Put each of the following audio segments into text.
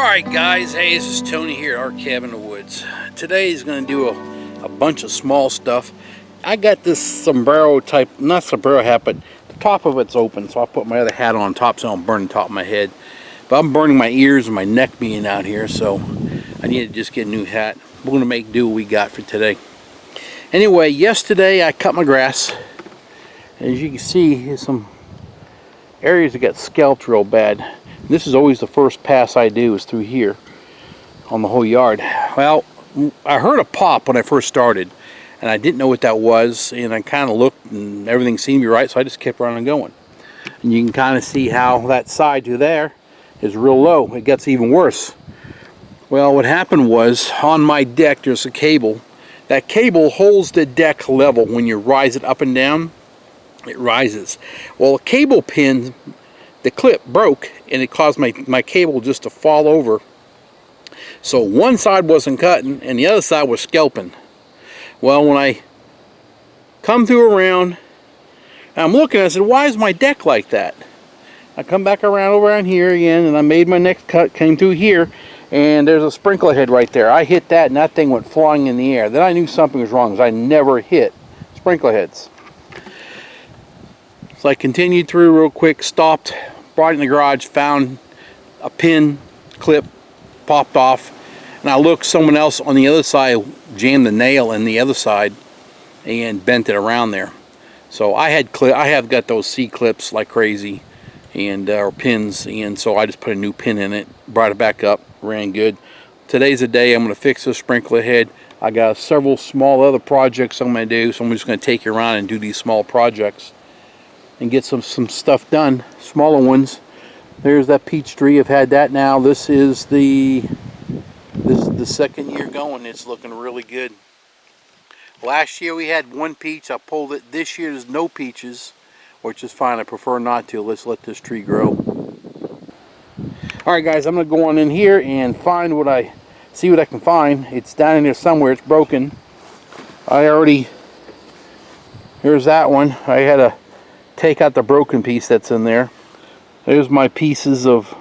Alright guys, hey, this is Tony here at our cabin in the woods. Today is going to do a bunch of small stuff. I got this sombrero type, not sombrero hat, but the top of it's open, so I'll put my other hat on top so I don't burn the top of my head. But I'm burning my ears and my neck being out here, so I need to just get a new hat. We're going to make do what we got for today. Anyway, yesterday I cut my grass. As you can see, here's some areas that got scalped real bad. This is always the first pass I do, is through here on the whole yard. Well, I heard a pop when I first started, and I didn't know what that was, and I kind of looked and everything seemed to be right, so I just kept running and going. And you can kind of see how that side to there is real low. It gets even worse. Well, what happened was, on my deck there's a cable. That cable holds the deck level. When you rise it up and down, it rises. Well, a cable pin, the clip broke, and it caused my cable just to fall over. So one side wasn't cutting and the other side was scalping. Well, when I come through around, I'm looking, I said, why is my deck like that? I come back around over on here again, and I made my next cut, came through here, and there's a sprinkler head right there. I hit that and that thing went flying in the air. Then I knew something was wrong, because I never hit sprinkler heads. So I continued through real quick, stopped, brought it in the garage, found a pin clip, popped off, and I looked, someone else on the other side jammed the nail in the other side and bent it around there. So I have got those C-clips like crazy, and or pins, and so I just put a new pin in it, brought it back up, ran good. Today's the day I'm going to fix the sprinkler head. I got several small other projects I'm going to do, so I'm just going to take you around and do these small projects and get some stuff done, smaller ones. There's that peach tree. I've had that now. This is the second year going. It's looking really good. Last year we had one peach. I pulled it. This year there's no peaches, which is fine. I prefer not to. Let's let this tree grow. Alright guys, I'm going to go on in here and find what I can find. It's down in there somewhere. It's broken. Here's that one. I had to take out the broken piece that's in there. There's my pieces of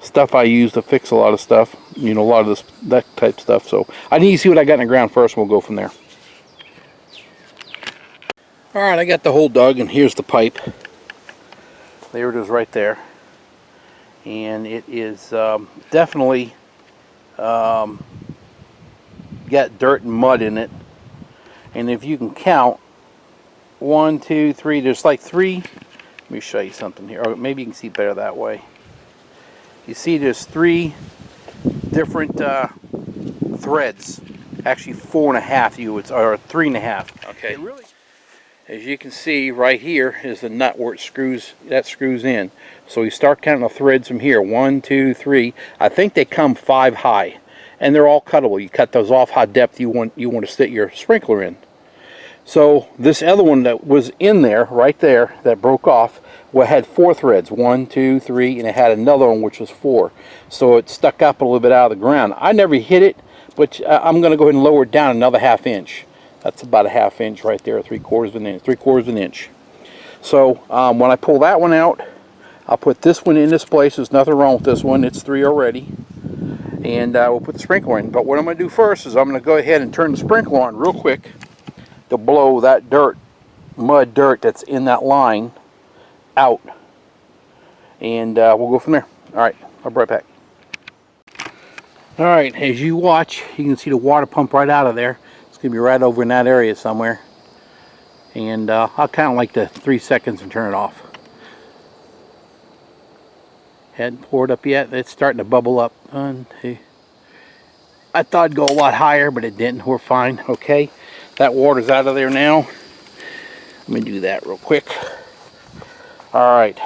stuff I use to fix a lot of stuff. You know, a lot of that type stuff. So I need to see what I got in the ground first, and we'll go from there. Alright, I got the hole dug, and here's the pipe. There it is right there. And it is definitely got dirt and mud in it. And if you can count, 1, 2, 3, there's like 3. Let me show you something here, or maybe you can see better that way. You see there's 3 different threads, actually 4.5 or 3.5. Okay, really, as you can see right here is the nut where it screws in. So you start counting the threads from here, 1, 2, 3. I think they come 5 high, and they're all cuttable. You cut those off how depth you want to stick your sprinkler in. So this other one that was in there, right there, that broke off, had 4 threads, 1, 2, 3, and it had another one which was 4. So it stuck up a little bit out of the ground. I never hit it, but I'm going to go ahead and lower it down another 1/2 inch. That's about a 1/2 inch right there, 3/4 of an inch, 3/4 of an inch. So when I pull that one out, I'll put this one in this place. There's nothing wrong with this one. It's 3 already. And we'll put the sprinkler in. But what I'm going to do first is I'm going to go ahead and turn the sprinkler on real quick to blow that mud dirt that's in that line out, and we'll go from there. Alright, I'll be right back. Alright, as you watch, you can see the water pump right out of there. It's going to be right over in that area somewhere, and I'll count like the 3 seconds and turn it off. Hadn't poured up yet. It's starting to bubble up. 1, 2. I thought it'd go a lot higher, but it didn't. We're fine. Okay, that water's out of there now. Let me do that real quick. Alright,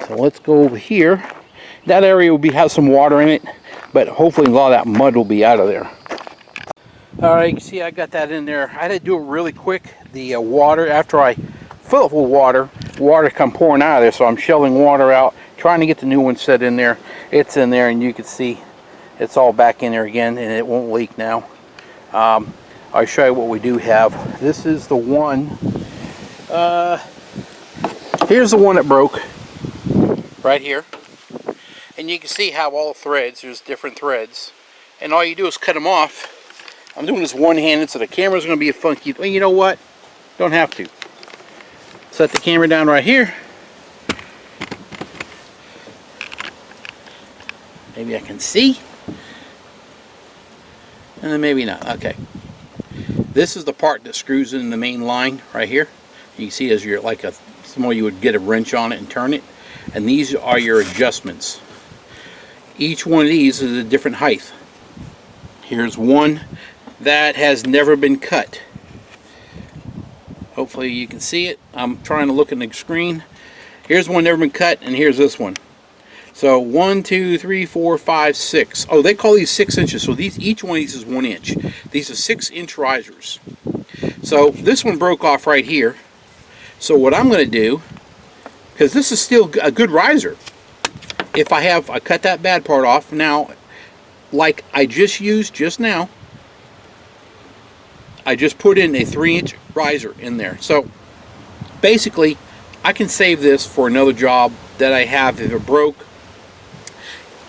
so let's go over here. That area will have some water in it, but hopefully a lot of that mud will be out of there. Alright, you can see I got that in there. I had to do it really quick. The water, after I fill it with water come pouring out of there, so I'm shelling water out, trying to get the new one set in there. It's in there, and you can see it's all back in there again, and it won't leak now. I'll show you what we do have. This is the one. Here's the one that broke right here. And you can see how all threads, there's different threads. And all you do is cut them off. I'm doing this one-handed, so the camera's going to be a funky. Well, you know what? Don't have to. Set the camera down right here. Maybe I can see. And then maybe not. Okay. This is the part that screws in the main line right here. You can see as you're like a small, you would get a wrench on it and turn it. And these are your adjustments. Each one of these is a different height. Here's one that has never been cut. Hopefully you can see it. I'm trying to look at the screen. Here's one never been cut, and here's this one. So 1, 2, 3, 4, 5, 6. Oh, they call these 6 inches. So these, each one of these is 1 inch. These are 6-inch risers. So this one broke off right here. So what I'm going to do, because this is still a good riser, if I cut that bad part off now, like I just used just now, I just put in a 3-inch riser in there. So basically I can save this for another job that I have if it broke.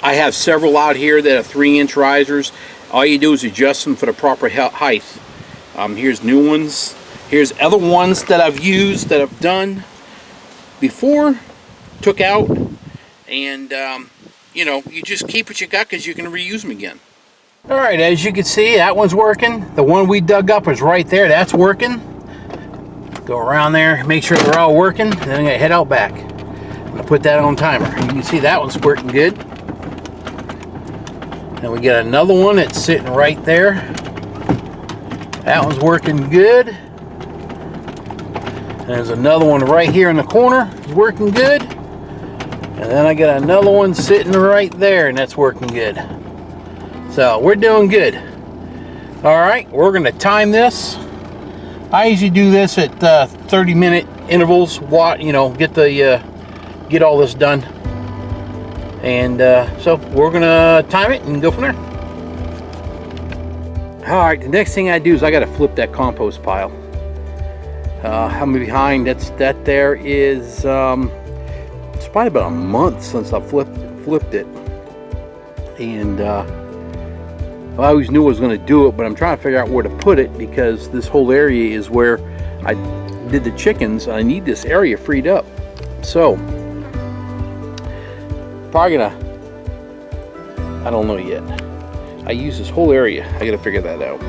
I have several out here that have 3-inch risers. All you do is adjust them for the proper height. Here's new ones. Here's other ones that I've used, that I've done before, took out, and you know, you just keep what you got because you can reuse them again. Alright, as you can see, that one's working. The one we dug up is right there. That's working. Go around there, make sure they're all working, and then I'm going to head out back. I'm going to put that on timer. You can see that one's working good. And we got another one that's sitting right there. That one's working good. And there's another one right here in the corner. It's working good. And then I got another one sitting right there, and that's working good. So we're doing good. Alright, we're going to time this. I usually do this at 30-minute intervals. You know, get all this done. And so we're going to time it and go from there. Alright, the next thing I do is I got to flip that compost pile. I'm behind. That there is it's probably about a month since I flipped it. And I always knew I was going to do it, but I'm trying to figure out where to put it, because this whole area is where I did the chickens. I need this area freed up. So probably gonna, I don't know yet. I use this whole area. I gotta figure that out.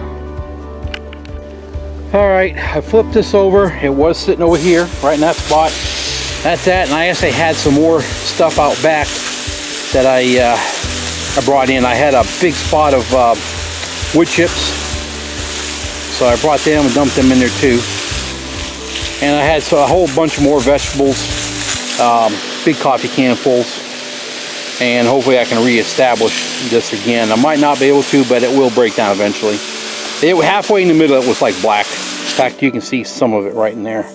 Alright, I flipped this over. It was sitting over here, right in that spot. That's that, and I guess I had some more stuff out back that I brought in. I had a big spot of wood chips, so I brought them and dumped them in there too. And I had a whole bunch more vegetables, big coffee can fulls, and hopefully I can re-establish this again. I might not be able to, but it will break down eventually. Halfway in the middle it was like black. In fact, you can see some of it right in there.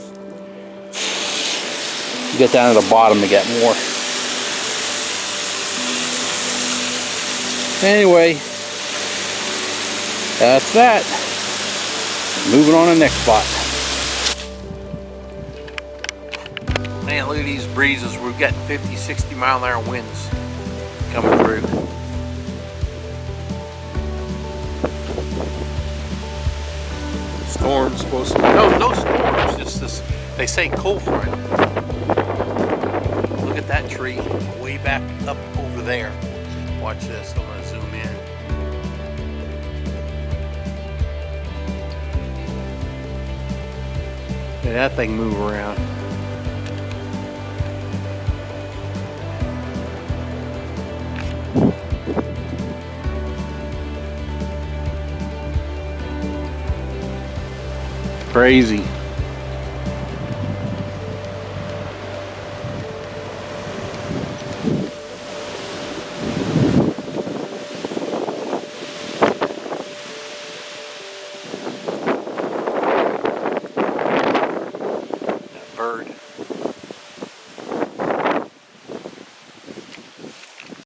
You get down to the bottom to get more. Anyway, that's that. Moving on to the next spot. Man, look at these breezes. We're getting 50, 60 mile an hour winds coming through. Storm's supposed to be, no storms, just this, they say cold front. Look at that tree way back up over there. Watch this, I'm going to zoom in. Look at that thing move around. Crazy.